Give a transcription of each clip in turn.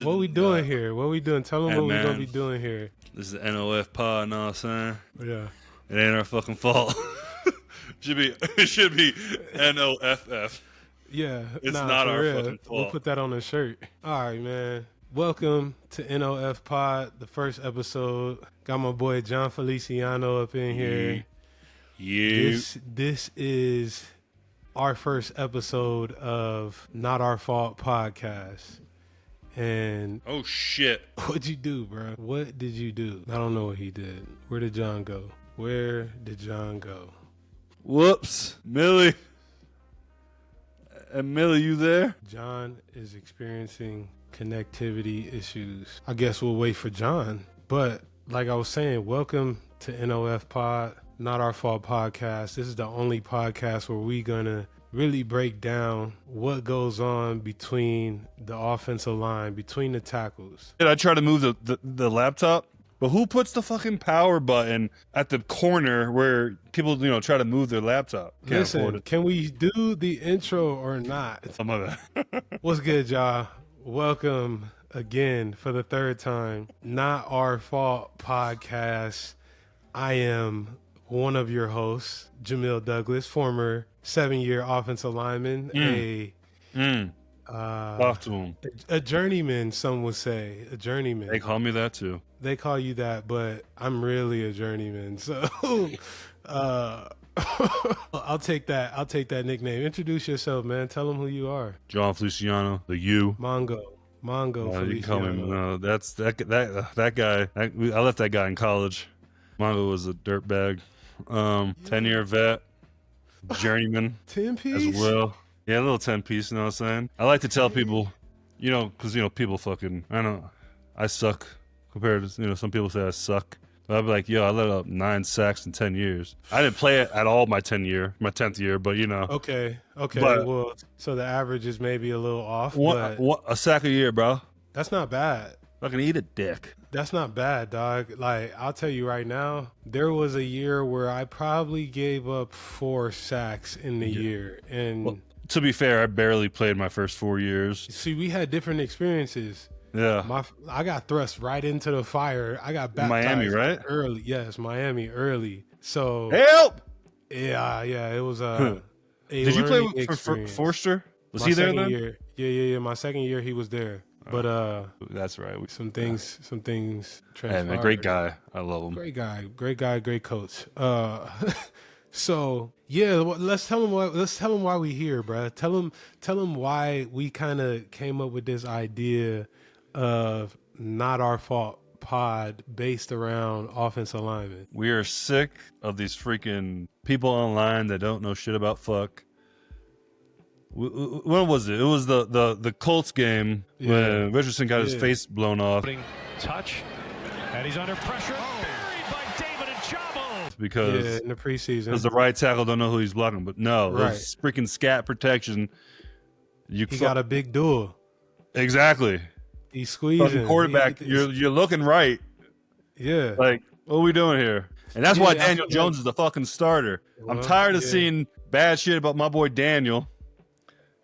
What we doing here? What we doing? Tell them what we gonna be doing here. This is the NOF Pod, know what I'm saying? Yeah. It ain't our fucking fault. It should be NOFF. Yeah. It's not our fucking fault. We'll put that on the shirt. All right, man. Welcome to NOF Pod, the first episode. Got my boy John Feliciano up in here. Yeah. This is our first episode of Not Our Fault Podcast. And oh shit. What'd you do, bro? What did you do? I don't know what he did. Where did John go? Where did John go? Whoops. Millie. And Millie, you there? John is experiencing connectivity issues. I guess we'll wait for John. But like I was saying, welcome to NOF Pod, Not Our Fault Podcast. This is the only podcast where we gonna really break down what goes on between the offensive line, between the tackles. Did I try to move the laptop? But who puts the fucking power button at the corner where people, try to move their laptop? Can't afford Listen, it. can we do the intro or not? Some of that. What's good, y'all? Welcome again for the third time. Not Our Fault Podcast. I am one of your hosts, Jamil Douglas, former 7-year offensive lineman, Talk to him. a journeyman, some would say, a journeyman. They call me that too. They call you that, but I'm really a journeyman. So I'll take that nickname. Introduce yourself, man. Tell them who you are. John Feliciano, the U. Mongo. You can call me. That's that guy. I left that guy in college. Mongo was a dirtbag. 10-year vet, journeyman 10-piece as well. Yeah, a little 10-piece. You know what I'm saying? I like to tell people, because people fucking. I suck compared to some people say I suck. But I'd be like, I let up 9 sacks in 10 years. I didn't play it at all my 10th year, but Okay. But, well, so the average is maybe a little off. A sack a year, bro. That's not bad. Fucking eat a dick. That's not bad, dog. Like, I'll tell you right now, there was a year where I probably gave up 4 sacks in the year. And well, to be fair, I barely played my first 4 years. See, we had different experiences. Yeah. I got thrust right into the fire. I got baptized Miami, right? Early. Yes, Miami early. So help. Yeah. It was Did you play for Forster? Was he there then? Year. Yeah. My second year, he was there. But that's right. Some things transpired. Hey, man, great guy. I love him. Great guy, great coach. So yeah, let's tell him why we here, bro. Tell him why we kind of came up with this idea of Not Our Fault Pod based around offensive linemen. We are sick of these freaking people online that don't know shit about fuck. When was it? It was the Colts game when Richardson got his face blown off. Touch, and he's under pressure. Buried by David and Jamil. Because in the preseason, because the right tackle don't know who he's blocking. But no, it's freaking scat protection. He got a big duel. Exactly. He's squeezing. Fucking quarterback, you're looking right. Yeah. Like, what are we doing here? And that's why Daniel Jones is the fucking starter. Well, I'm tired of seeing bad shit about my boy Daniel.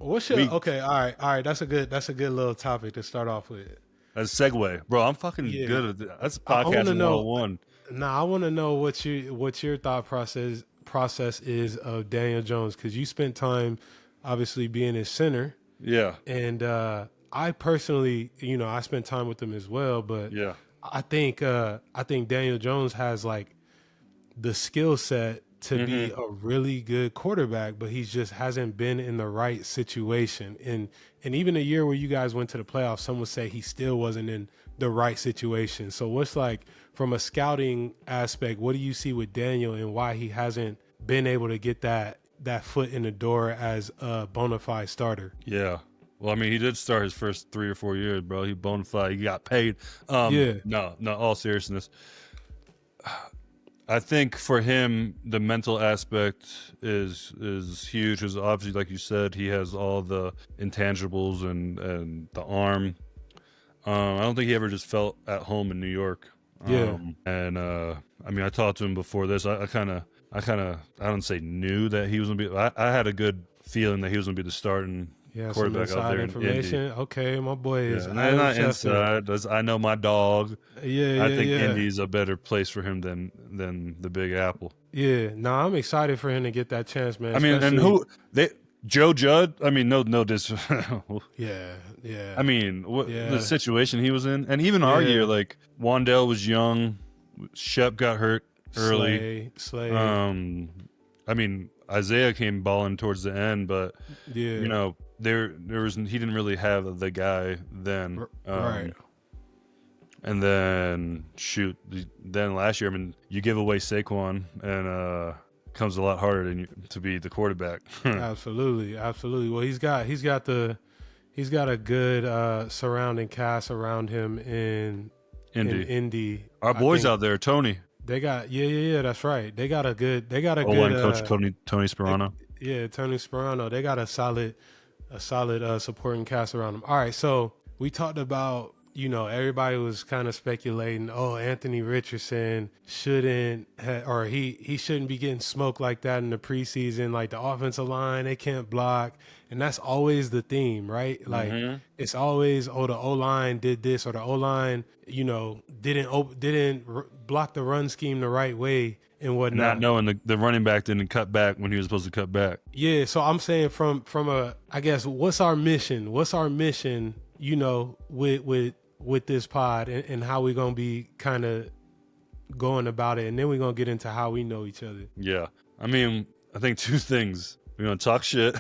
Okay, all right. That's a good little topic to start off with. That's a segue, bro. I'm fucking good at that. That's podcast 101. Nah, I want to know what your thought process is of Daniel Jones, because you spent time obviously being his center. Yeah. And I personally, I spent time with him as well, but I think Daniel Jones has like the skill set to be a really good quarterback, but he just hasn't been in the right situation. And even a year where you guys went to the playoffs, some would say he still wasn't in the right situation. So what's like, from a scouting aspect, what do you see with Daniel and why he hasn't been able to get that foot in the door as a bona fide starter? Yeah. Well, I mean, he did start his first 3 or 4 years, bro. He bona fide. He got paid. No, all seriousness. I think for him, the mental aspect is huge. Because obviously, like you said, he has all the intangibles and the arm. I don't think he ever just felt at home in New York. And I mean, I talked to him before this. I don't say knew that he was gonna be. I had a good feeling that he was gonna be the starting Yeah, quarterback some out there information. in Indy. Okay, my boy is not inside. I know my dog. Yeah, I think Indy's a better place for him than the Big Apple. Yeah, I'm excited for him to get that chance, man. I mean, and Joe Judd. I mean, no Yeah. I mean, the situation he was in, and even our year, like Wandell was young, Shep got hurt early. Slay. I mean, Isaiah came balling towards the end, but you know, there was he didn't really have the guy then. Right. And then then last year, I mean, you give away Saquon, and comes a lot harder to be the quarterback. Absolutely. Well, he's got a good surrounding cast around him in Indy. Our boys out there, Tony. They got that's right. They got a good coach Tony Sperano. Tony Sperano. They got a solid supporting cast around them. All right, so we talked about, everybody was kind of speculating, Anthony Richardson shouldn't he shouldn't be getting smoked like that in the preseason. Like, the offensive line, they can't block. And that's always the theme, right? Like, it's always, the O-line did this, or the O-line, didn't block the run scheme the right way and whatnot. Not knowing the running back didn't cut back when he was supposed to cut back. Yeah, so I'm saying from I guess, what's our mission? With this pod and how we're going to be kind of going about it. And then we're going to get into how we know each other. Yeah. I mean, I think two things. We're going to talk shit.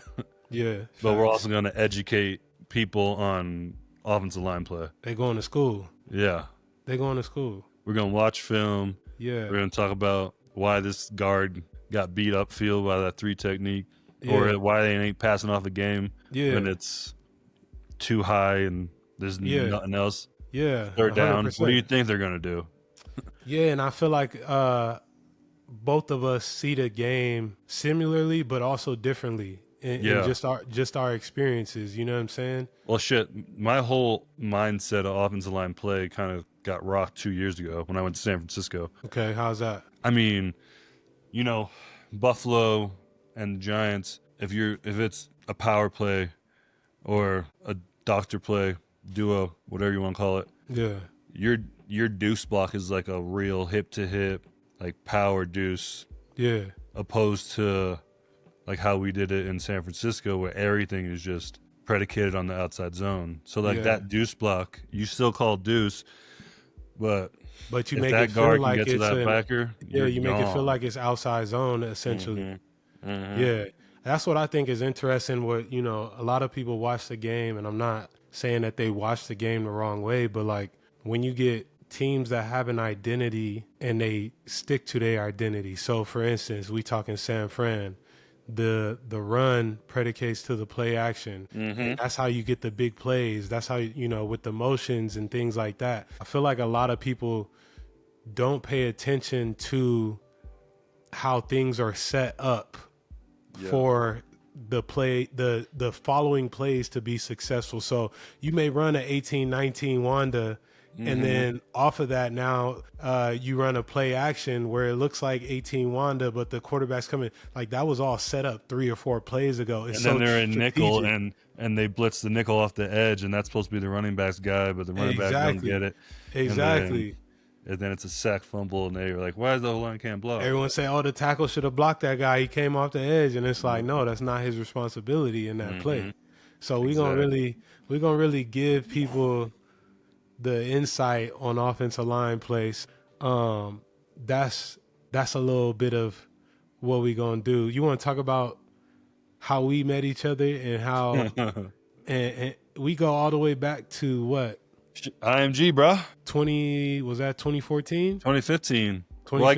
Yeah. But we're also going to educate people on offensive line play. They going to school. Yeah. They going to school. We're going to watch film. Yeah. We're going to talk about why this guard got beat upfield by that 3 technique, or why they ain't passing off a game when it's too high and there's nothing else. Yeah. Third down. 100%. What do you think they're going to do? Yeah, and I feel like both of us see the game similarly, but also differently in just our experiences. You know what I'm saying? Well, shit, my whole mindset of offensive line play kind of got rocked 2 years ago when I went to San Francisco. Okay, how's that? I mean, Buffalo and the Giants, if it's a power play or a doctor play, duo, whatever you want to call it. Yeah. Your deuce block is like a real hip to hip, like power deuce. Yeah. Opposed to like how we did it in San Francisco, where everything is just predicated on the outside zone. So like that deuce block, you still call deuce, but you if make that it guard feel like can get it's to that backer, you make gone. it feel like it's outside zone essentially. Yeah. That's what I think is interesting. What, a lot of people watch the game, and I'm not saying that they watch the game the wrong way, but like when you get teams that have an identity and they stick to their identity. So for instance, we talking San Fran, the run predicates to the play action. And that's how you get the big plays. That's how, with the motions and things like that. I feel like a lot of people don't pay attention to how things are set up for the play, the following plays to be successful. So you may run an 18-19 Wanda, and then off of that now you run a play action where it looks like 18 Wanda, but the quarterback's coming. Like, that was all set up 3 or 4 plays ago. It's and then they're in nickel, and they blitz the nickel off the edge, and that's supposed to be the running back's guy, but the running back doesn't get it. Exactly. And then it's a sack fumble, and they're like, why is the whole line can't block? Everyone say, the tackle should have blocked that guy. He came off the edge. And it's like, no, that's not his responsibility in that play. So we're gonna really give people the insight on offensive line plays. That's a little bit of what we gonna do. You want to talk about how we met each other and how and we go all the way back to what? IMG, bro. 2014? 2015. 2015. Well,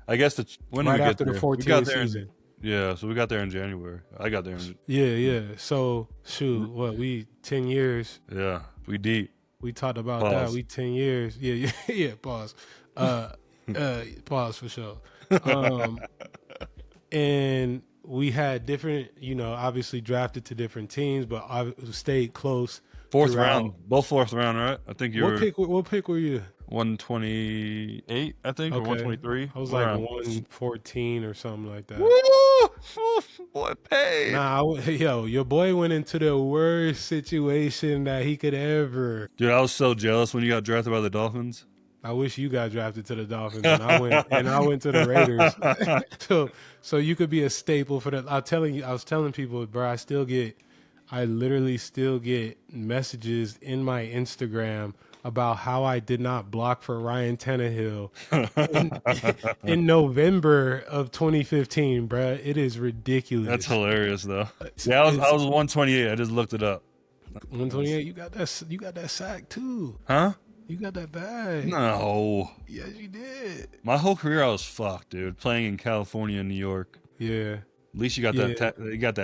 I guess when right did we get after there? the 14 season. So we got there in January. I got there in Yeah. So shoot, we 10 years. Yeah, we deep. We talked about Pause. that. We 10 years. Yeah. Pause. Pause for sure. And we had different, obviously drafted to different teams, but I stayed close. Both fourth round, right? I think you What pick were you? 128, I think, or 123. I was like 114 or something like that. Woo! Boy, paid. Nah, your boy went into the worst situation that he could ever. Dude, I was so jealous when you got drafted by the Dolphins. I wish you got drafted to the Dolphins, and I went to the Raiders. so you could be a staple for the. I was telling people, bro, I literally still get messages in my Instagram about how I did not block for Ryan Tannehill in November of 2015, bro. It is ridiculous. That's hilarious, though. Yeah, I was 128. I just looked it up. 128. You got that sack too, huh? You got that bag. No. Yes, you did. My whole career, I was fucked, dude. Playing in California and New York. Yeah. At least you got that. You got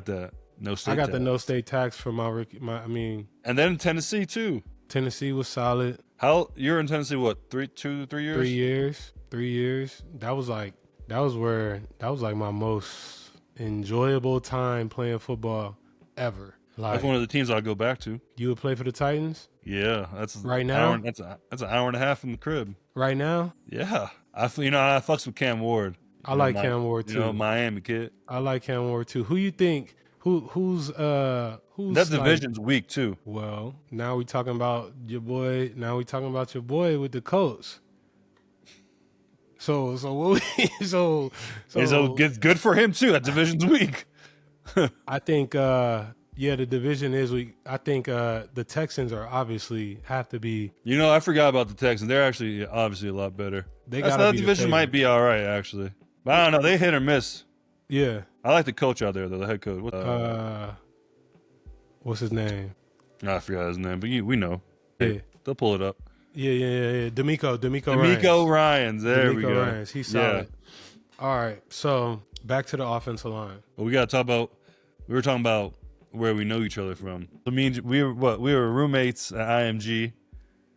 that. No state. I got tax. the no state tax for my. And then in Tennessee too. Tennessee was solid. You're in Tennessee? What? 3 years? 3 years. That was like my most enjoyable time playing football ever. Like, that's one of the teams I'll go back to. You would play for the Titans? Yeah, that's right now. That's an hour and a half from the crib. Right now? Yeah, I fucks with Cam Ward. I like Cam Ward too. Miami kid. I like Cam Ward too. Who you think? Who's that division's weak too. Well, now we talking about your boy. Now we talking about your boy with the Colts. So it's good for him too. That division's weak. I think the division is weak. I think the Texans are obviously have to be. I forgot about the Texans. They're actually obviously a lot better. That division might be all right actually, but I don't know. They hit or miss. Yeah, I like the coach out there though. The head coach. What's his name? I forgot his name, but we know. Yeah, they'll pull it up. Yeah. D'Amico Ryans. There we go. Ryans. He's solid. Yeah. All right, so back to the offensive line. Well, we got to talk about. We were talking about where we know each other from. I mean, we were roommates at IMG,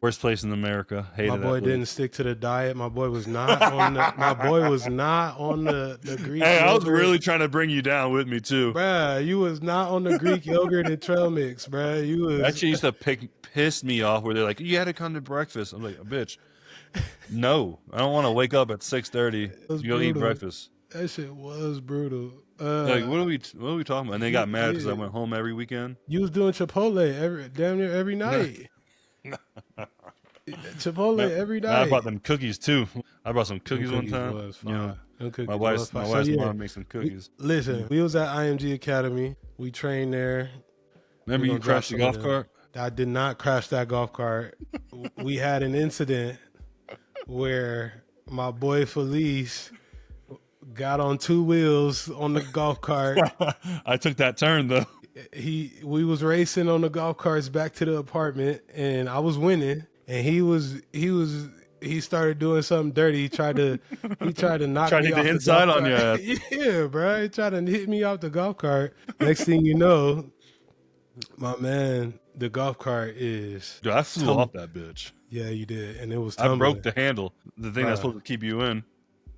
worst place in America. Hated my boy didn't stick to the diet. My boy was not on the Greek. Hey, yogurt. I was really trying to bring you down with me too, bruh. You was not on the Greek yogurt and trail mix, bruh. You was actually used to piss me off. Where they're like, "You had to come to breakfast." I'm like, "Bitch, no, I don't want to wake up at 6:30 to go eat breakfast." That shit was brutal. Like, what are we talking about? And they got mad because I went home every weekend. You was doing Chipotle damn near every night. Chipotle every night. I brought them cookies too. I brought some cookies one time. Was fine. My wife's mom makes some cookies. Listen, we was at IMG Academy. We trained there. Remember you crashed the golf cart? I did not crash that golf cart. We had an incident where my boy Felice got on two wheels on the golf cart. I took that turn though. We was racing on the golf carts back to the apartment, and I was winning, and he started doing something dirty. He tried to knock me off the inside golf on cart. your ass. Yeah, bro. He tried to hit me off the golf cart. Next thing you know, my man, the golf cart is. Dude, I flew off that bitch. Yeah, you did, and it was tumbling. I broke the handle, the thing that's supposed to keep you in.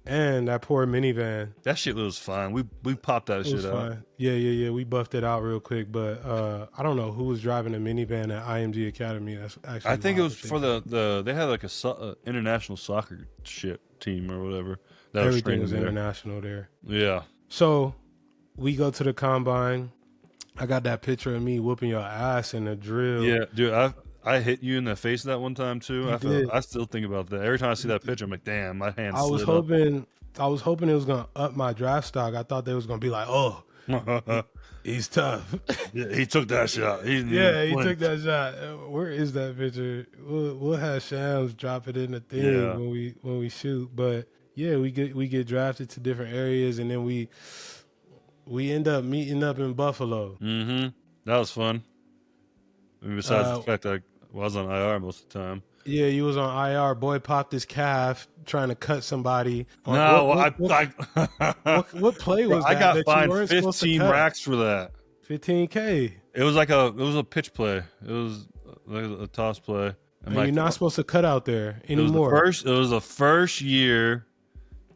And that poor minivan. That shit was fine. We popped that shit out. Fine. Yeah. We buffed it out real quick, but I don't know who was driving the minivan at IMG Academy. That's actually. I think it was for the they had like a international soccer shit team or whatever. Everything was international there. Yeah. So we go to the combine. I got that picture of me whooping your ass in the drill. Yeah, dude. I hit you in the face that one time too. I still think about that. Every time I see that picture, I'm like, damn, my hand. I was hoping it was gonna up my draft stock. I thought they was gonna be like, oh, he's tough. Yeah, he took that shot. He took that shot. Where is that picture? We'll have Shams drop it in the thing when we shoot. But yeah, we get drafted to different areas, and then we end up meeting up in Buffalo. Mm-hmm. That was fun. I mean, besides the fact that I was on IR most of the time. Yeah, you was on IR. Boy popped his calf trying to cut somebody. No, what play was that? I got fined 15 racks for that. 15K. It was a pitch play. It was like a toss play. And you're not supposed to cut out there anymore. It was the first year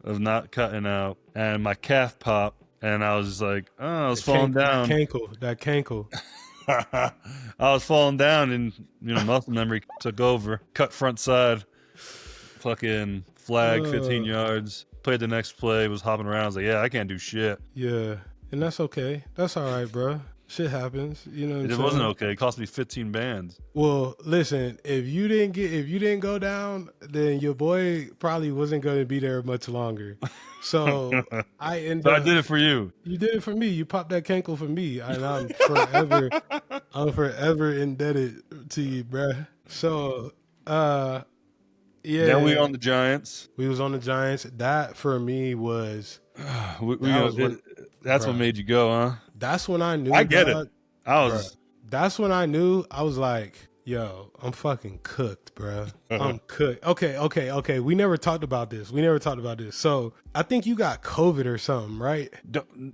of not cutting out, and my calf popped, and I was just like, I was falling down. That cankle. I was falling down, and muscle memory took over. Cut front side, fucking flag 15 yards. Played the next play, was hopping around. I was like, yeah, I can't do shit. Yeah, and that's okay. That's all right, bro. Shit happens. You know what I'm saying? It wasn't okay. It cost me 15 bands. Well, listen, if you didn't go down, then your boy probably wasn't going to be there much longer. So I did it for you. You did it for me. You popped that cankle for me, and I'm forever indebted to you, bruh. So, yeah. Then we on the Giants. We was on the Giants. That for me was. That's what made you go, huh? That's when I knew. I get it. That's when I knew. I was like, yo, I'm fucking cooked, bro. I'm cooked. Okay. We never talked about this. So I think you got COVID or something, right?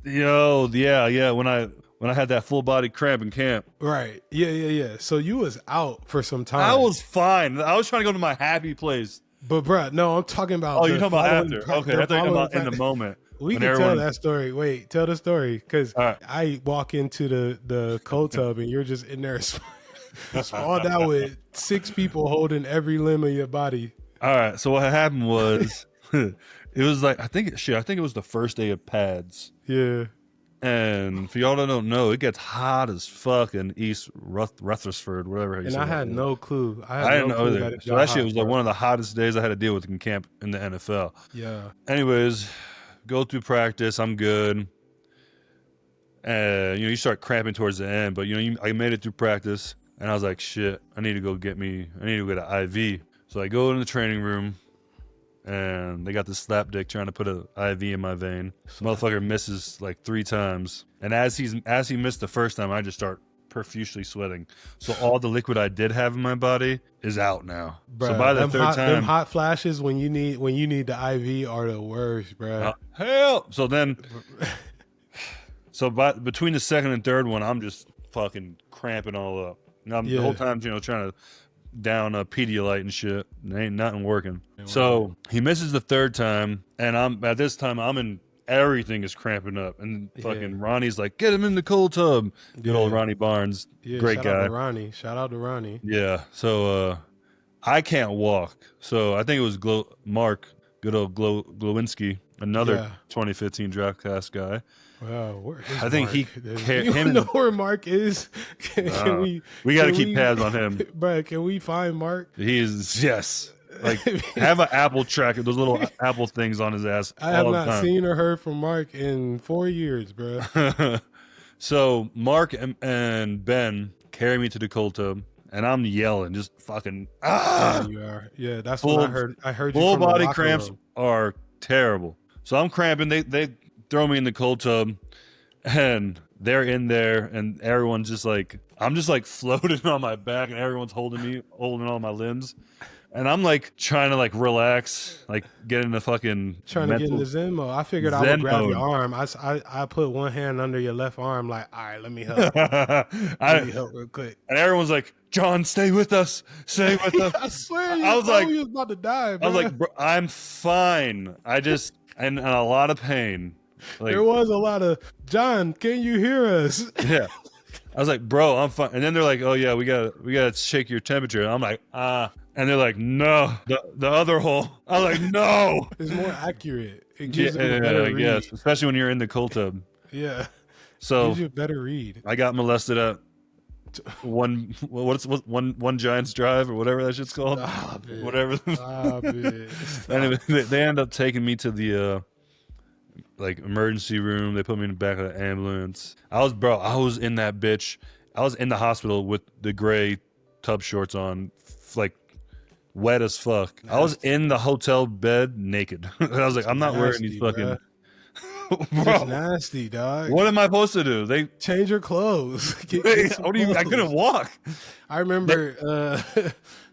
Yeah. When I had that full body cramp in camp. Right. Yeah. So you was out for some time. I was fine. I was trying to go to my happy place. But, bro, no, I'm talking about. Oh, you're talking about after. Okay, I thought you were talking about in the moment. We can tell that story. Wait, tell the story. Because I walk into the cold tub and you're just in there sprawled out with 6 people holding every limb of your body. All right. So what happened was it was like, I think it was the first day of pads. Yeah. And for y'all that don't know, it gets hot as fuck in East Rutherford, whatever. And I had no clue. I didn't know either. So that shit was like one of the hottest days I had to deal with in camp in the NFL. Yeah. Anyways, go through practice. I'm good. You start cramping towards the end, but I made it through practice, and I was like, shit, I need to get an IV. So I go in the training room. And they got this slap dick trying to put an IV in my vein. Motherfucker misses like 3 times. And as he missed the first time, I just start profusely sweating. So all the liquid I did have in my body is out now. Bruh, so by the third time, them hot flashes when you need the IV are the worst, bro. Hell. So then, between the second and third one, I'm just fucking cramping all up. And the whole time, trying to down a Pedialyte and shit. Ain't nothing working. So he misses the third time, and I'm in, everything is cramping up, and fucking Ronnie's like, get him in the cold tub. Good old Ronnie Barnes, great guy. Shout out to Ronnie. Yeah. So I can't walk. So I think it was Mark, good old Glowinski, another 2015 draft class guy. Wow, I think you know where Mark is? We got to keep tabs on him, bro. Can we find Mark? He is like have an Apple tracker, those little Apple things on his ass. I have not seen or heard from Mark in 4 years, bro. So Mark and Ben carry me to the cold tub, and I'm yelling, just fucking Yeah, you are. Yeah, that's what I heard. I heard you. Full from body the cramps room. are terrible. So I'm cramping. They throw me in the cold tub, and they're in there, and everyone's just like, I'm just like floating on my back, and everyone's holding all my limbs. And I'm like trying to like relax, like get in the fucking trying to get in the Zen mode. I figured I would grab your arm. I put one hand under your left arm, like, all right, let me help. Let me help real quick. And everyone's like, John, stay with us. Stay with us. I swear, I was like, you was about to die, bro. I was like, bro, I'm fine. I just in a lot of pain. Like, there was a lot of, John, can you hear us? Yeah. I was like, bro, I'm fine. And then they're like, oh yeah, we gotta shake your temperature. And I'm like, and they're like, no, the other hole. I was like, no. It's more accurate. It gives you a better read. Yes, especially when you're in the cold tub. Yeah. So it gives you a better read. I got molested at one Giants drive or whatever that shit's called. Stop it. Whatever. Stop it. Anyway, they end up taking me to the like emergency room. They put me in the back of the ambulance. I was in that bitch. I was in the hospital with the gray tub shorts on, like wet as fuck. Nasty. I was in the hotel bed naked. I was like, I'm not wearing these fucking. Bro, nasty, dog. What am I supposed to do? They change your clothes. I couldn't walk. I remember.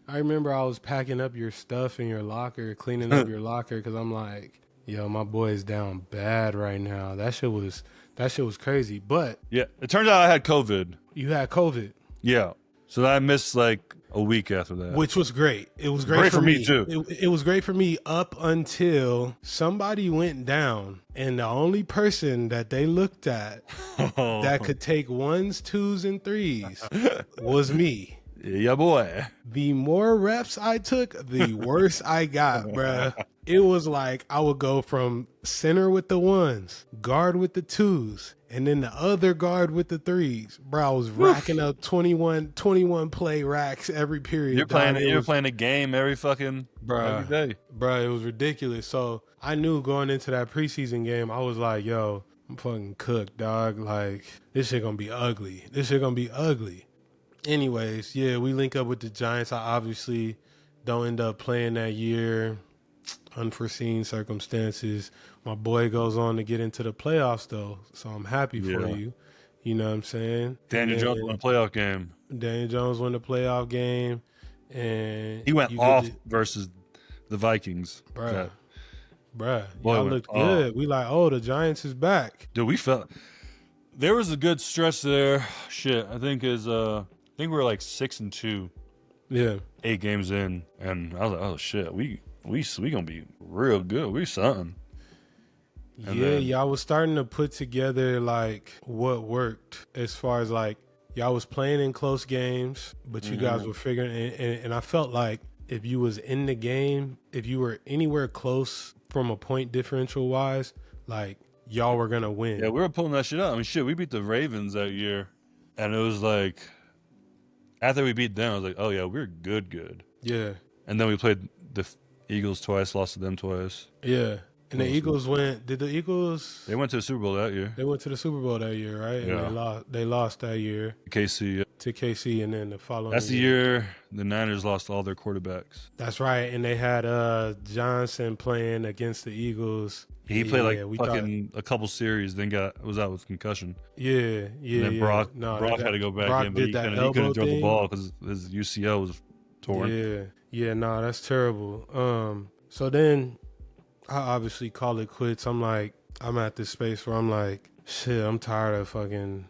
I was packing up your stuff in your locker, cleaning up your locker, because I'm like, yo, my boy is down bad right now. That shit was crazy. But yeah, it turns out I had COVID. You had COVID. Yeah. So I missed like a week after that. Which was great. It was great for me too. It was great for me up until somebody went down, and the only person that they looked at that could take 1s, 2s, and 3s was me. Yeah, boy. The more reps I took, the worse I got, bruh. It was like I would go from center with the ones, guard with the twos, and then the other guard with the threes. Bro, I was racking up 21 play racks every period. You're playing a game every fucking every day. Bro, it was ridiculous. So I knew going into that preseason game, I was like, yo, I'm fucking cooked, dog. Like, this shit gonna be ugly. Anyways, yeah, we link up with the Giants. I obviously don't end up playing that year. Unforeseen circumstances. My boy goes on to get into the playoffs, though, so I'm happy for you. You know what I'm saying? Daniel Jones won a playoff game. Daniel Jones won the playoff game, and he went off versus the Vikings. Bruh, y'all looked good. We like, oh, the Giants is back. Dude, we felt there was a good stretch there. Shit, I think we were like 6-2. Yeah, 8 games in, and I was like, oh shit, we gonna be real good. We something. And y'all was starting to put together like what worked as far as like y'all was playing in close games, but you guys were figuring. And I felt like if you was in the game, if you were anywhere close from a point differential wise, like y'all were gonna win. Yeah, we were pulling that shit out. I mean, shit, we beat the Ravens that year, and it was like after we beat them, I was like, oh yeah, we're good. Yeah, and then we played the Eagles twice, lost to them twice. Yeah. And the Eagles did the Eagles? They went to the Super Bowl that year. They went to the Super Bowl that year, right? Yeah. And they lost that year. KC. To KC, and then the following That's the year the Niners lost all their quarterbacks. That's right. And they had Johnson playing against the Eagles. He played a couple series, then was out with concussion. Yeah. And then Brock had to go back in, but he couldn't throw the ball because his UCL was torn. Yeah, that's terrible. So then I obviously call it quits. I'm at this space where I'm like, shit, I'm tired of fucking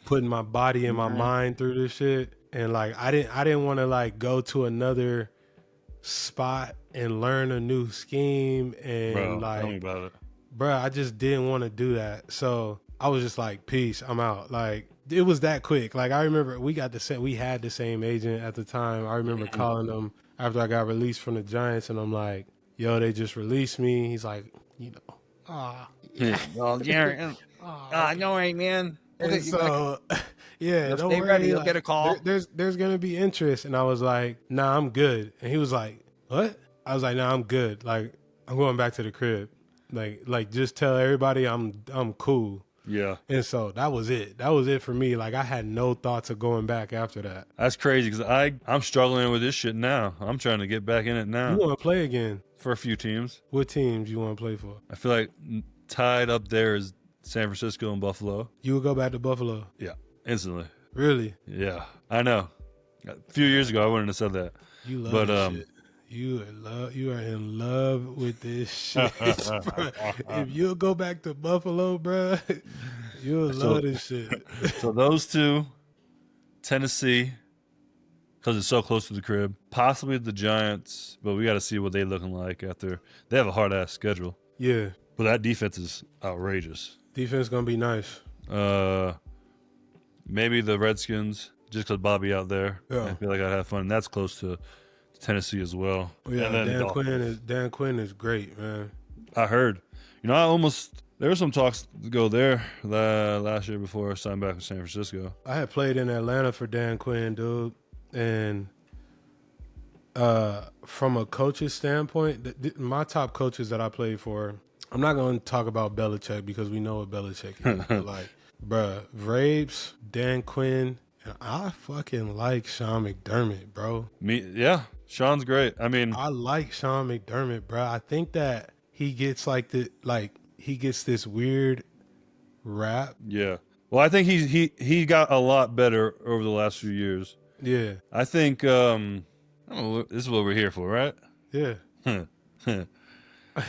putting my body and my mind through this shit. And like I didn't want to like go to another spot and learn a new scheme and tell me about it. Bro, I just didn't want to do that. So I was just like, peace, I'm out. Like it was that quick. Like I remember we had the same agent at the time. I remember calling him after I got released from the Giants, and I'm like, yo, they just released me. He's like, well, Jared, no way, man. And so, yeah, don't stay worry. Ready, you'll get a call. There's gonna be interest, and I was like, nah, I'm good. And he was like, what? I was like, nah, I'm good. Like, I'm going back to the crib. Like, just tell everybody I'm cool. Yeah. And so that was it. That was it for me. Like, I had no thoughts of going back after that. That's crazy because I'm struggling with this shit now. I'm trying to get back in it now. You want to play again? For a few teams. What teams you want to play for? I feel like tied up there is San Francisco and Buffalo. You would go back to Buffalo? Yeah, instantly. Really? Yeah, I know. A few years ago, I wouldn't have said that. You love this shit. You are in love with this shit, bro. If you'll go back to Buffalo, bro, you'll love this shit. So those two, Tennessee, because it's so close to the crib. Possibly the Giants, but we got to see what they're looking like after. They have a hard-ass schedule. Yeah. But that defense is outrageous. Defense going to be nice. Maybe the Redskins, just because Bobby out there. Yeah. I feel like I'd have fun. And that's close to Tennessee as well. Yeah, Dan Quinn is great, man. I heard. You know, there were some talks to go there last year before I signed back with San Francisco. I had played in Atlanta for Dan Quinn, dude. And from a coach's standpoint, my top coaches that I played for, I'm not going to talk about Belichick because we know what Belichick is. But like, bruh, Vrabes, Dan Quinn, and I fucking like Sean McDermott, bro. Yeah, Sean's great. I mean, I like Sean McDermott, bro. I think that he gets he gets this weird rap. Yeah. Well, I think he got a lot better over the last few years. Yeah. I think I don't know, this is what we're here for, right? Yeah.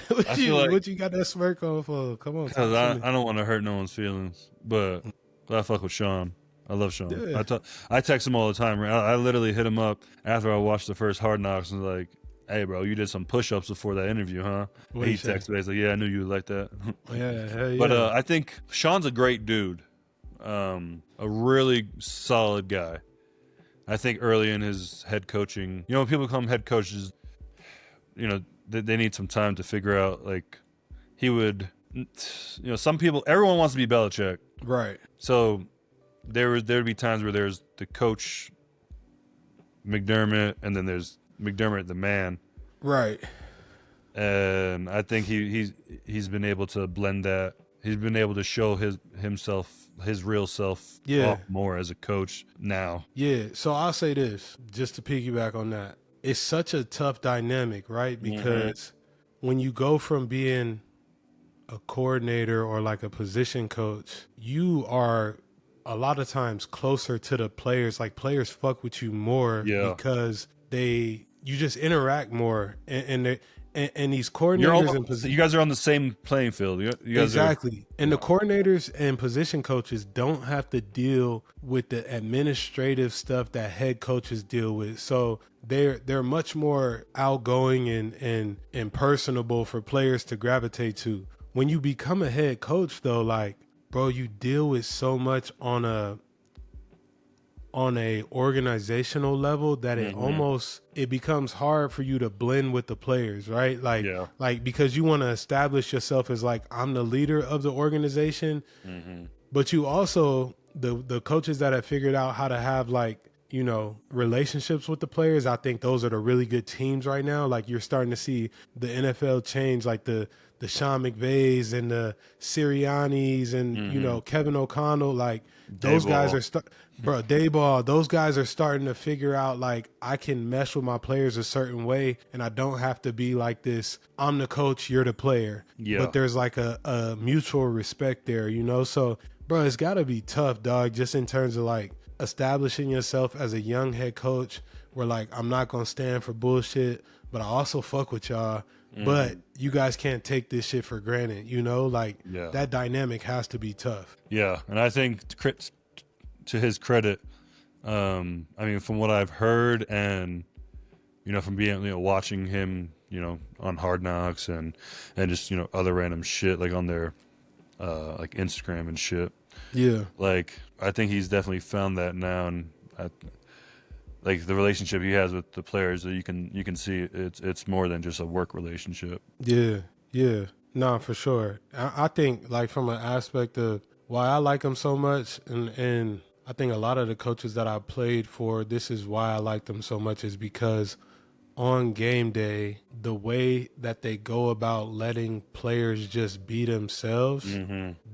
What you got that smirk on for? Come on. Because I don't want to hurt no one's feelings, but I fuck with Sean. I love Sean. Yeah. I text him all the time. I literally hit him up after I watched the first Hard Knocks and was like, hey, bro, you did some push-ups before that interview, huh? He texted me. He's like, yeah, I knew you would like that. Yeah. But I think Sean's a great dude, a really solid guy. I think early in his head coaching, when people become head coaches, they need some time to figure out, like, he would, some people, everyone wants to be Belichick. Right. So there would be times where there's the coach McDermott, and then there's McDermott the man. Right. And I think he's been able to blend that. He's been able to show his real self off more as a coach now. Yeah. So I'll say this, just to piggyback on that. It's such a tough dynamic, right? Because when you go from being a coordinator or like a position coach, you are a lot of times closer to the players. Like, players fuck with you more because you just interact more, and these coordinators and you guys are on the same playing field. You guys exactly. And the coordinators and position coaches don't have to deal with the administrative stuff that head coaches deal with. So they're much more outgoing and personable for players to gravitate to. When you become a head coach, though, like, bro, you deal with so much on a organizational level that it becomes hard for you to blend with the players, right? Like because you want to establish yourself as, like, I'm the leader of the organization, but you also the coaches that have figured out how to have, like, relationships with the players. I think those are the really good teams right now. Like, you're starting to see the NFL change, like the Sean McVays and the Siriannis and Kevin O'Connell, like, those guys are Dayball. Those guys are starting to figure out, like, I can mesh with my players a certain way, and I don't have to be like this, I'm the coach, you're the player. Yeah. But there's like a mutual respect there, So, bro, it's got to be tough, dog, just in terms of, like, establishing yourself as a young head coach where, like, I'm not going to stand for bullshit, but I also fuck with y'all. But you guys can't take this shit for granted, that dynamic has to be tough. Yeah, and I think to his credit, I mean, from what I've heard and, from being, watching him, on Hard Knocks and just, other random shit, like, on their, like, Instagram and shit. Yeah. Like, I think he's definitely found that now, and like, the relationship he has with the players, that you can see it's more than just a work relationship. Yeah. No, for sure. I think, like, from an aspect of why I like him so much, and I think a lot of the coaches that I played for, this is why I like them so much, is because on game day, the way that they go about letting players just be themselves,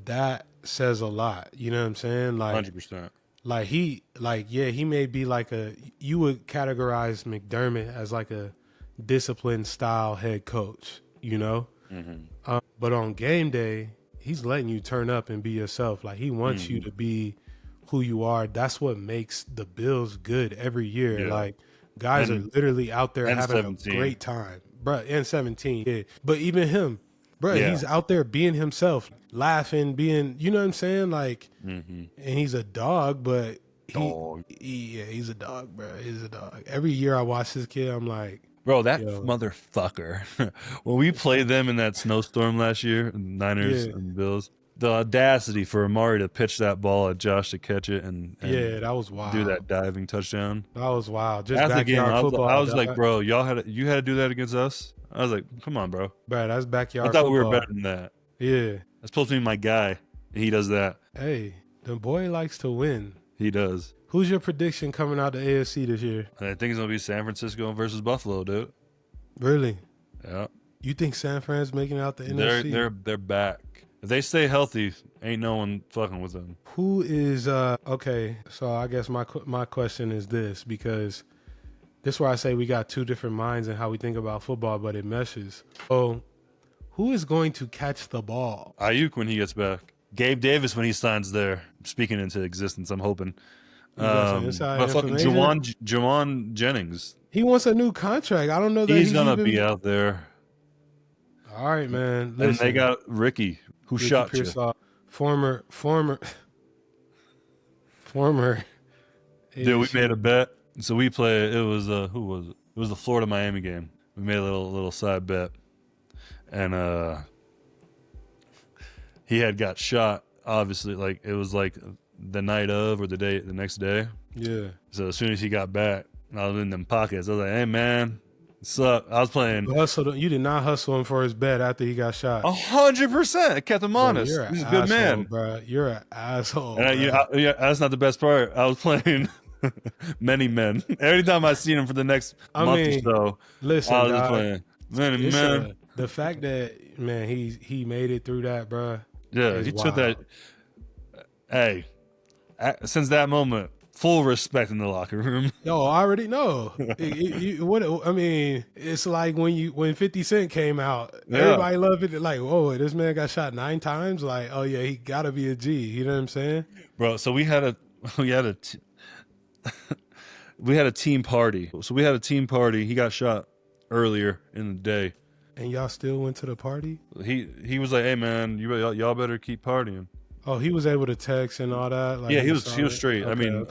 that says a lot. You know what I'm saying? Like, 100%. Like, he may be like you would categorize McDermott as like a disciplined style head coach, but on game day, he's letting you turn up and be yourself. Like, he wants you to be who you are. That's what makes the Bills good every year. Yeah. Like, guys are literally out there having 17. A great time, bro. And 17, yeah. But even him, bro, he's out there being himself, laughing, being, you know what I'm saying? Like, and he's a dog, but he's a dog, bro. He's a dog. Every year I watch this kid, I'm like, bro, that motherfucker. When we played them in that snowstorm last year, Niners and Bills, the audacity for Amari to pitch that ball at Josh to catch it and that was wild. Do that diving touchdown. That was wild. Just after backyard the game, football. I was like, bro, you had to do that against us? I was like, come on, bro. Bro, that's backyard I thought football. We were better than that. Yeah. That's supposed to be my guy, and he does that. Hey, the boy likes to win. He does. Who's your prediction coming out the AFC this year? I think it's going to be San Francisco versus Buffalo, dude. Really? Yeah. You think San Fran's making out the NFC? They're back. If they stay healthy, ain't no one fucking with them. Who is okay? So I guess my question is this, because this is where I say we got two different minds in how we think about football, but it meshes. So, who is going to catch the ball? Ayuk when he gets back. Gabe Davis when he signs there. Speaking into existence, I'm hoping. Fucking Jawan Jennings. He wants a new contract. I don't know that he's gonna be out there. All right, man. Listen, and they got Ricky, who shot Pearsall, you. Former. Dude, we made a bet. So we played. It was who was it? It was the Florida Miami game. We made a little side bet, and he had got shot. Obviously, like it was like the night of or the next day. Yeah. So as soon as he got back, I was in them pockets. I was like, hey, man, what's up? I was playing. You did not hustle him for his bet after he got shot. 100%. I kept him honest. He's a good man. Bro. You're an asshole. And that's not the best part. I was playing many men. Every time I seen him for the next month or so, listen, I was just playing many men. The fact that, man, he made it through that, bro. Yeah, he took that. Hey, since that moment, full respect in the locker room. Yo, I already know. It's like when 50 Cent came out, everybody loved it. Like, whoa, this man got shot 9 times. Like, oh yeah, he gotta be a G. You know what I'm saying, bro? So we had a team party. He got shot earlier in the day, and y'all still went to the party. He was like, hey man, y'all better keep partying. Oh, he was able to text and all that. Like, yeah, he was straight. Okay, I mean,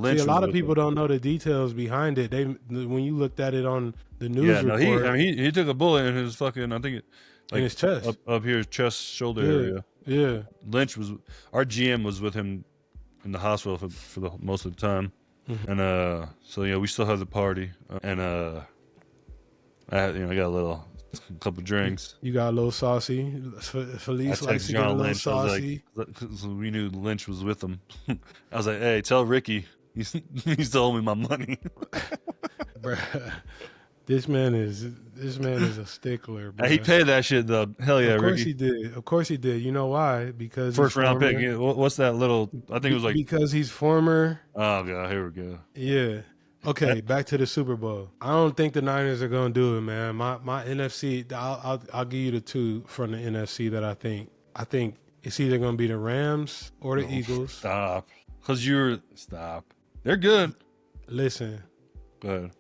Lynch. See, a lot of people don't know the details behind it. When you looked at it on the news report, he took a bullet in his fucking, I think, in his chest, up here, chest, shoulder area. Yeah. Lynch our GM was with him in the hospital for the most of the time, and so yeah, we still had the party, and I got a couple drinks. You got a little saucy. Felice likes to get a little saucy. So we knew Lynch was with him. I was like, hey, tell Ricky he still owe me my money. Bruh, this man is a stickler, bro. He paid that shit though. Hell yeah, Ricky. Of course he did. You know why? Because first round pick. What's that little? I think it was like because he's former. Oh god, here we go. Yeah. Okay, back to the Super Bowl. I don't think the Niners are gonna do it, man. My NFC, I'll give you the 2 from the NFC that I think. I think it's either gonna be the Rams or the Eagles. Stop, They're good. Listen, go ahead,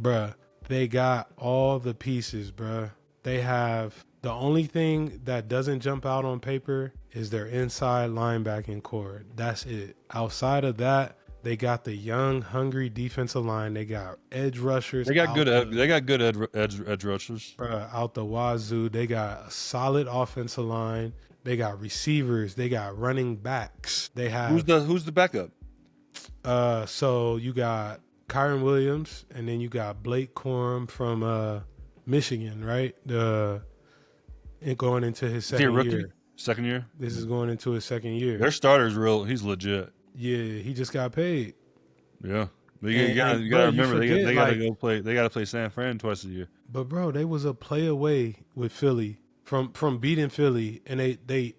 bruh. They got all the pieces, bruh. They have the only thing that doesn't jump out on paper is their inside linebacking core. That's it. Outside of that, they got the young, hungry defensive line. They got edge rushers. They got good edge rushers. Bruh, out the wazoo. They got a solid offensive line. They got receivers. They got running backs. They have who's the backup? So you got Kyron Williams, and then you got Blake Corum from Michigan, right? Going into his second year. Second year. This is going into his second year. Their starter's he's legit. Yeah, he just got paid. Yeah, but you gotta remember they gotta go play. They gotta play San Fran twice a year. But bro, they was a play away with Philly from beating Philly, and they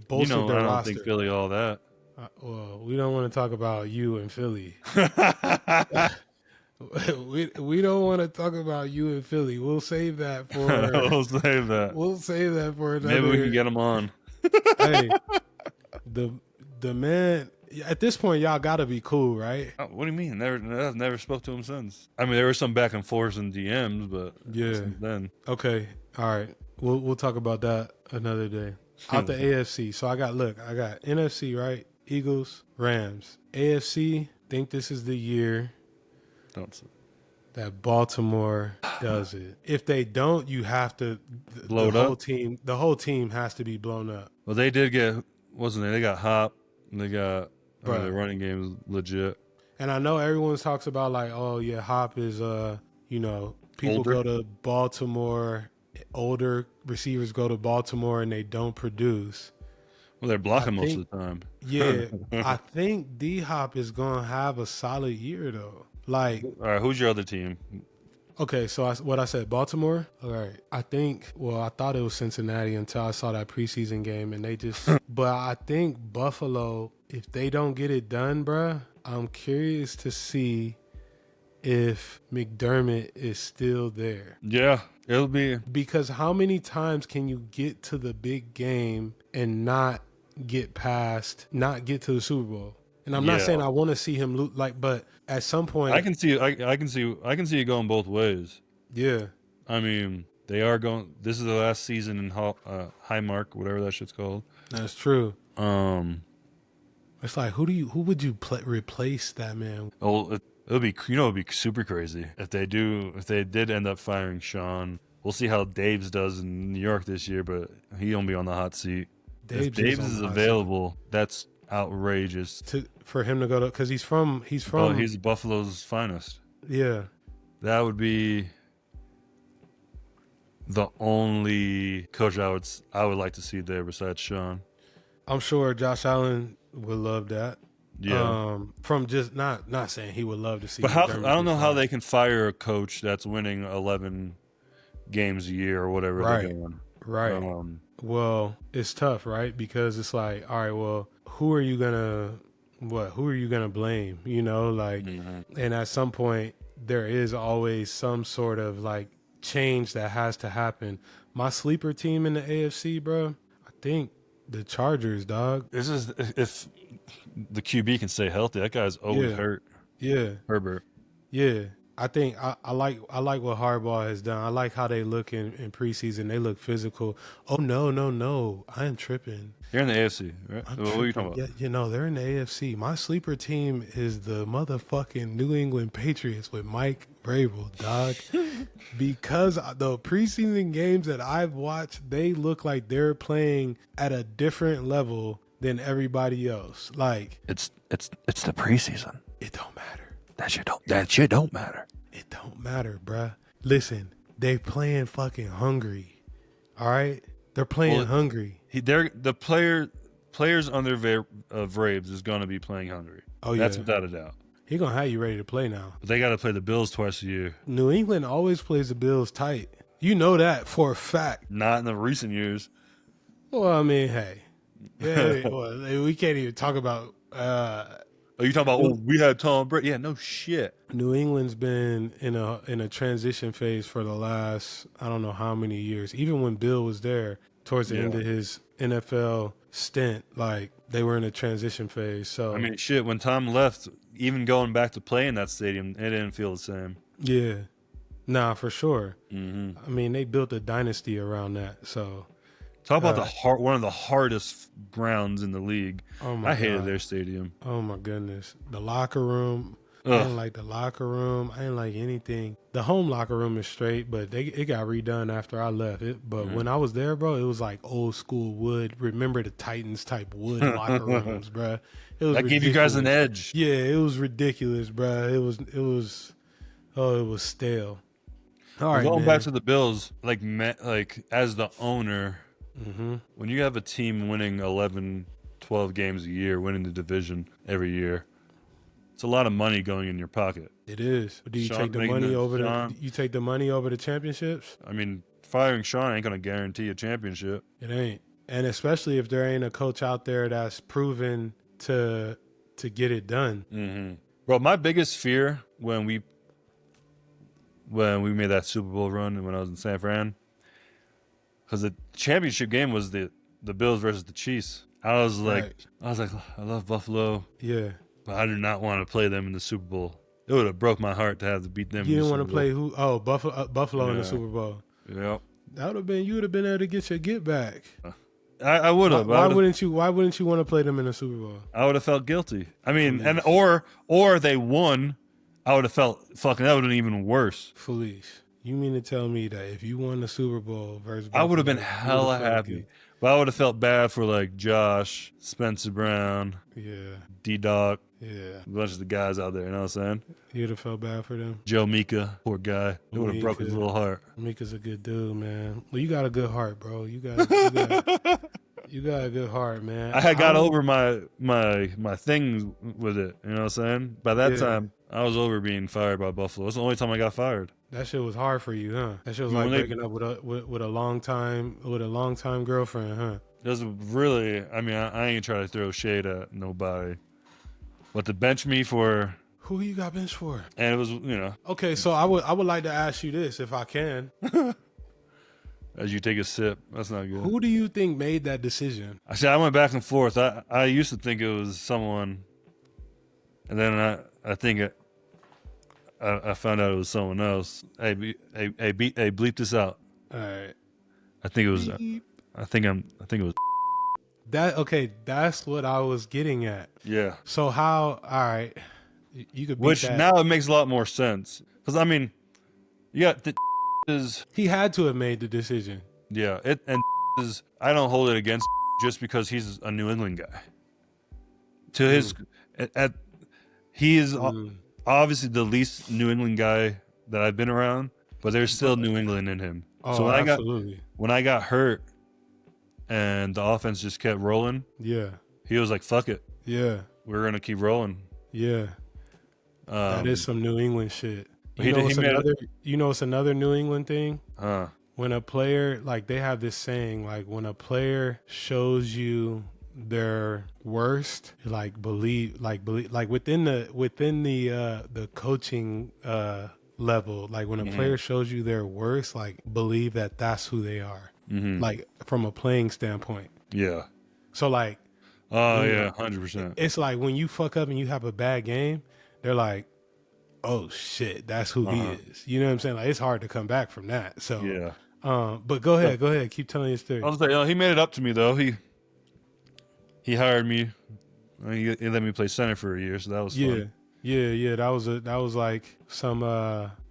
bolstered their roster. I don't think Philly all that. Well, we don't want to talk about you and Philly. we don't want to talk about you and Philly. We'll save that for. We'll save that for another. Maybe we can get them on. Hey, the man. At this point, y'all gotta be cool, right? What do you mean? I've never spoke to him since. I mean, there was some back and forth in DMs, but yeah. Since then, okay, all right. We'll talk about that another day. Out the AFC. So I got NFC, right? Eagles, Rams. AFC. Think this is the year that Baltimore does it. If they don't, you have to blow it up. The whole team has to be blown up. Well, they did get They got Hop. They got. Their running game is legit. And I know everyone talks about like, oh yeah, Hop is people older. go to Baltimore, older receivers go to Baltimore and they don't produce. Well, they're blocking most of the time. Yeah, I think D Hop is gonna have a solid year though. Like, all right, who's your other team? Okay, so what I said, Baltimore. All right, I thought it was Cincinnati until I saw that preseason game, and they just. But I think Buffalo, if they don't get it done, bruh, I'm curious to see if McDermott is still there. Yeah, it'll be. Because how many times can you get to the big game and not get to the Super Bowl? And I'm not saying I want to see him lose, but at some point I can see it going both ways. Yeah, I mean they are going. This is the last season in Highmark, whatever that shit's called. That's true. It's like who would you replace that man? Oh, it'd be super crazy if they did end up firing Sean. We'll see how Daves does in New York this year, but he'll be on the hot seat. If Daves is available, that's outrageous for him to go to, because he's Buffalo's finest. Yeah, that would be the only coach I would like to see there besides Sean. I'm sure Josh Allen would love that. Yeah. From just not saying he would love to see. But I don't know how they can fire a coach that's winning 11 games a year or whatever they're doing. Right. Well, it's tough, right? Because it's like, all right, well, who are you gonna blame? You know, like, and at some point there is always some sort of like change that has to happen. My sleeper team in the AFC, bro, I think the Chargers, dog. This is if the QB can stay healthy. That guy's always hurt. Yeah. Herbert. Yeah. I think I like what Harbaugh has done. I like how they look in preseason. They look physical. Oh, no. I am tripping. They're in the AFC, right? What are you talking about? Yeah, they're in the AFC. My sleeper team is the motherfucking New England Patriots with Mike Vrabel, dog. Because the preseason games that I've watched, they look like they're playing at a different level than everybody else. Like it's the preseason. It don't matter. That shit don't matter. It don't matter, bruh. Listen, they playing fucking hungry. All right? They're playing hungry. The players under Vrabes is going to be playing hungry. Oh, That's without a doubt. He going to have you ready to play now. But they got to play the Bills twice a year. New England always plays the Bills tight. You know that for a fact. Not in the recent years. Well, I mean, hey. Yeah, we can't even talk about... you talking about we had Tom Brady? Yeah, no shit. New England's been in a transition phase for the last I don't know how many years. Even when Bill was there, towards the end of his NFL stint, like they were in a transition phase. So I mean, shit. When Tom left, even going back to play in that stadium, it didn't feel the same. Yeah, nah, for sure. Mm-hmm. I mean, they built a dynasty around that. So talk about one of the hardest grounds in the league. Oh my I hated God. their stadium. Oh my goodness, the locker room. I didn't like the locker room. I didn't like anything. The home locker room is straight, but it got redone after I left. But when I was there, bro, it was like old school wood. Remember the Titans type wood locker rooms, bro. It was that gave you guys an edge. Yeah, it was ridiculous, bro. It was stale. All right, going back to the Bills, like as the owner, when you have a team winning 11, 12 games a year, winning the division every year, it's a lot of money going in your pocket. It is. Do you take the money over the championships? I mean, firing Sean ain't gonna guarantee a championship. It ain't, and especially if there ain't a coach out there that's proven to get it done. Mm-hmm. Bro, my biggest fear when we made that Super Bowl run and when I was in San Fran, because the championship game was the Bills versus the Chiefs. I was like, I love Buffalo. Yeah. But I do not want to play them in the Super Bowl. It would have broke my heart to have to beat them. You didn't want to play who? Oh, Buffalo in the Super Bowl. Yep. That would have been. You would have been able to get your get back. I would have. Why wouldn't you? Why wouldn't you want to play them in the Super Bowl? I would have felt guilty. I mean, or they won. I would have felt fucking. That would have been even worse. Felice, you mean to tell me that if you won the Super Bowl versus Buffalo, I would have been hella happy. But I would have felt bad for like Josh, Spencer Brown, D-Doc, a bunch of the guys out there. You know what I'm saying? You'd have felt bad for them. Joe Mika, poor guy. It would have broke his little heart. Mika's a good dude, man. Well, you got a good heart, bro. You got a good heart, man. I had got over my thing with it. You know what I'm saying? By that time, I was over being fired by Buffalo. It's the only time I got fired. That shit was hard for you, huh? That shit was like breaking up with a long time girlfriend, huh? It was really. I mean, I ain't trying to throw shade at nobody, but to bench me for who you got benched for? And it was, Okay, so I would like to ask you this, if I can. As you take a sip, that's not good. Who do you think made that decision? I went back and forth. I used to think it was someone, and then I think I found out it was someone else. Hey, bleep this out. All right. I think it was. I think it was. That okay? That's what I was getting at. Yeah. So how? All right. You could. Which that. Now it makes a lot more sense because I mean, you got is he had to have made the decision. Yeah. I don't hold it against just because he's a New England guy. to his he is obviously the least New England guy that I've been around, but there's still New England in him. Oh, so absolutely. When I got hurt and the offense just kept rolling, he was like, "Fuck it, we're gonna keep rolling." Yeah, that is some New England shit. You know, it's another New England thing. When a player, like, they have this saying, like, when a player shows you their worst, like believe within the coaching level, like when a player shows you their worst, like believe that that's who they are, like from a playing standpoint. Yeah. So like, 100%. It's like when you fuck up and you have a bad game, they're like, oh shit, that's who he is. You know what I'm saying? Like, it's hard to come back from that. So but go ahead, keep telling your story. I was like, he made it up to me though. He hired me. He let me play center for a year, so that was fun. Yeah. That was like some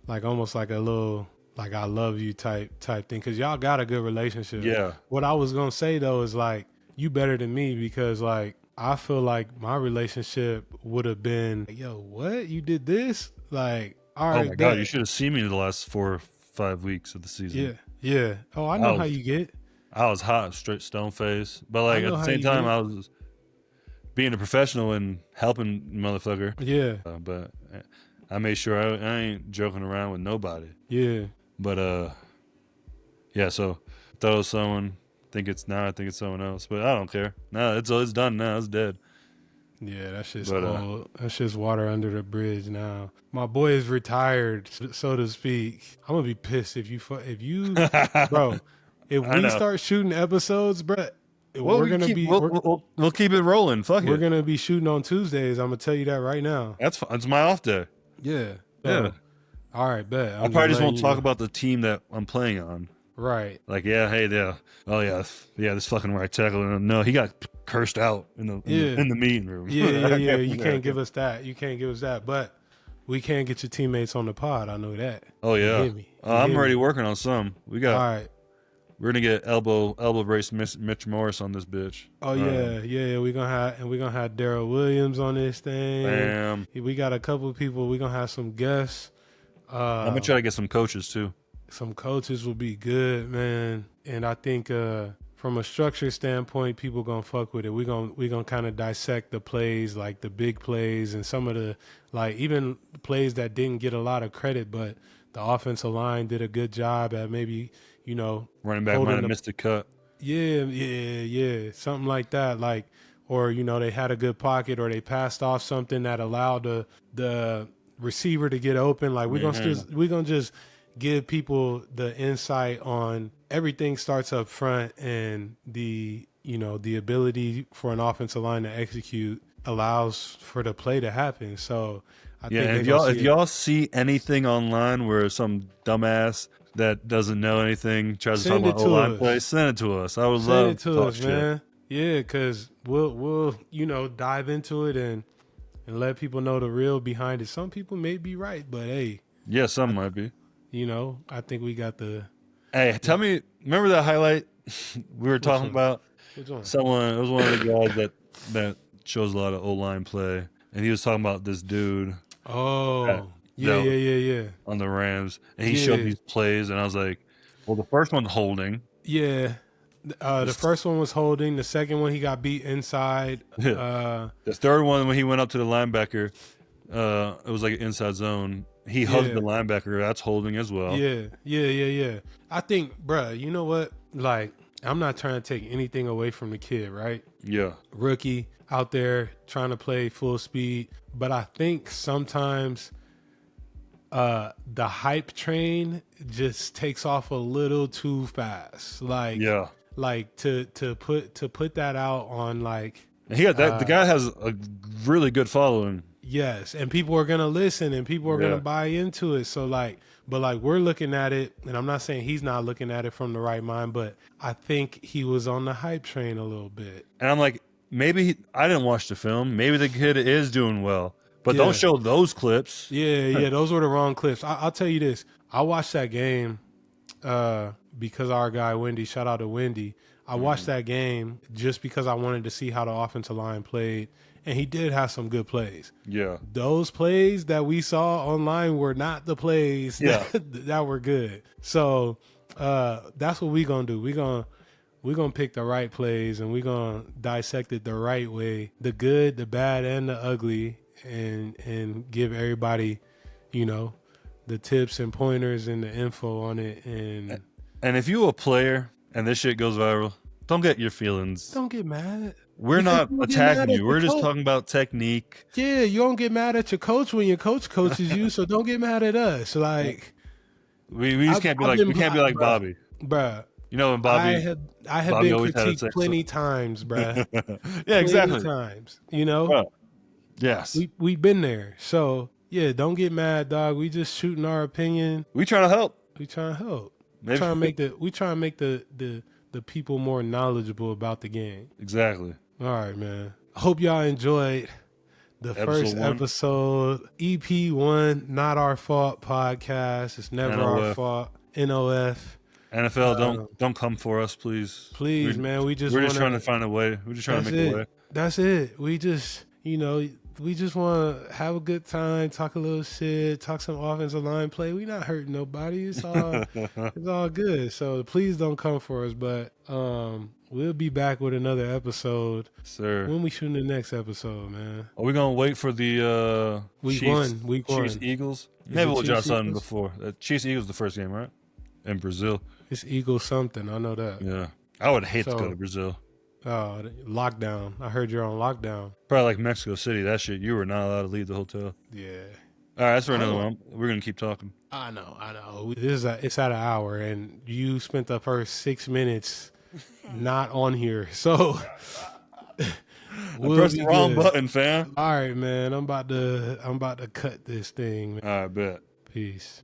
like almost like a little like I love you type thing, because y'all got a good relationship. Yeah. What I was gonna say though is like, you better than me, because like I feel like my relationship would have been, yo, what, you did this? Like, all right. Oh my god, you should have seen me the last 4 or 5 weeks of the season. Yeah. Oh, I know how you get. I was hot, straight stone face, but like at the same time, I was being a professional and helping motherfucker. Yeah. But I made sure I ain't joking around with nobody. Yeah. But yeah. So thought it was someone. I think it's someone else, but I don't care. No, it's done now. It's dead. Yeah, that's just old. That's just water under the bridge now. My boy is retired, so to speak. I'm gonna be pissed if you bro. If we start shooting episodes, bro, we'll keep it rolling. Fuck it. We're gonna be shooting on Tuesdays. I'm gonna tell you that right now. It's my off day. Yeah. So, all right, bet. I probably just won't talk about the team that I'm playing on. Right. Like, this fucking right tackle. No, he got cursed out in the meeting room. Yeah. You can't give us that. But we can get your teammates on the pod. I know that. Oh yeah. I'm already working on some. We got. All right. We're gonna get elbow brace Mitch Morris on this bitch. Oh yeah. We're gonna have Daryl Williams on this thing. Bam. We got a couple of people. We're gonna have some guests. I'm gonna try to get some coaches too. Some coaches will be good, man. And I think from a structure standpoint, people gonna fuck with it. We gonna kind of dissect the plays, like the big plays, and some of the like even plays that didn't get a lot of credit, but the offensive line did a good job at maybe, you know, running back might have missed a cut. Yeah, something like that. Like, or you know, they had a good pocket, or they passed off something that allowed the receiver to get open. Like we're gonna just give people the insight on everything starts up front, and the ability for an offensive line to execute allows for the play to happen. So I think if y'all see anything online where some dumbass that doesn't know anything tries to talk about O-line play, send it to us. I would love it to us, man. Yeah, because we'll dive into it and let people know the real behind it. Some people may be right, but hey. Yeah, some might be. I think we got the. Hey, tell me, remember that highlight we were talking about? Which one? Someone, it was one of the guys that shows a lot of O-line play, and he was talking about this dude. Oh, yeah. On the Rams, and he showed these plays, and I was like, well, the first one's holding. Yeah. The first one was holding. The second one, he got beat inside. The third one, when he went up to the linebacker, it was like an inside zone. He hugged the linebacker. That's holding as well. Yeah. I think, bruh, you know what? Like, I'm not trying to take anything away from the kid, right? Yeah. Rookie out there trying to play full speed. But I think sometimes the hype train just takes off a little too fast. Like, like to put that out on like. He got that. The guy has a really good following. Yes, and people are gonna listen, and people are gonna buy into it. So but we're looking at it, and I'm not saying he's not looking at it from the right mind, but I think he was on the hype train a little bit. And I'm like, maybe I didn't watch the film. Maybe the kid is doing well, but don't show those clips. Yeah, those were the wrong clips. I'll tell you this: I watched that game because our guy Wendy. Shout out to Wendy. I watched that game just because I wanted to see how the offensive line played, and he did have some good plays. Yeah. Those plays that we saw online were not the plays that were good. So that's what we're going to do. We're going to pick the right plays, and we're going to dissect it the right way, the good, the bad, and the ugly, and give everybody, the tips and pointers and the info on it. And if you a player and this shit goes viral, don't get your feelings. Don't get mad. We're not attacking you. We're just talking about technique. Yeah, you don't get mad at your coach when your coach coaches you, so don't get mad at us. Like we just can't be like Bobby. Bruh. When Bobby I have been critiqued plenty times, bruh. Yeah, exactly. Plenty times, Bruh. Yes. We've been there. So yeah, don't get mad, dog. We just shooting our opinion. We trying to help. We trying to help. We trying to make the people more knowledgeable about the game. Exactly. All right, man. I hope y'all enjoyed the first episode, EP1, Not Our Fault podcast. It's never NOF. our fault. NOF. NFL, don't come for us, please. Please, man. We're just trying to find a way. We're just trying to make a way. That's it. We just, we just want to have a good time, talk a little shit, talk some offensive line play. We not hurting nobody. It's all good. So please don't come for us. But we'll be back with another episode. Sir. When we shooting the next episode, man? Are we gonna wait for the Week one? Chiefs Eagles? Maybe we'll drop something before. Chiefs Eagles the first game, right? In Brazil. It's Eagles something. I know that. Yeah. I would hate to go to Brazil. Oh, lockdown. I heard you're on lockdown. Probably like Mexico City. That shit, you were not allowed to leave the hotel. Yeah. All right, that's for another one. We're going to keep talking. I know. It's at an hour, and you spent the first 6 minutes not on here. So I pressed the wrong button, fam. All right, man. I'm about to cut this thing, man. All right, bet. Peace.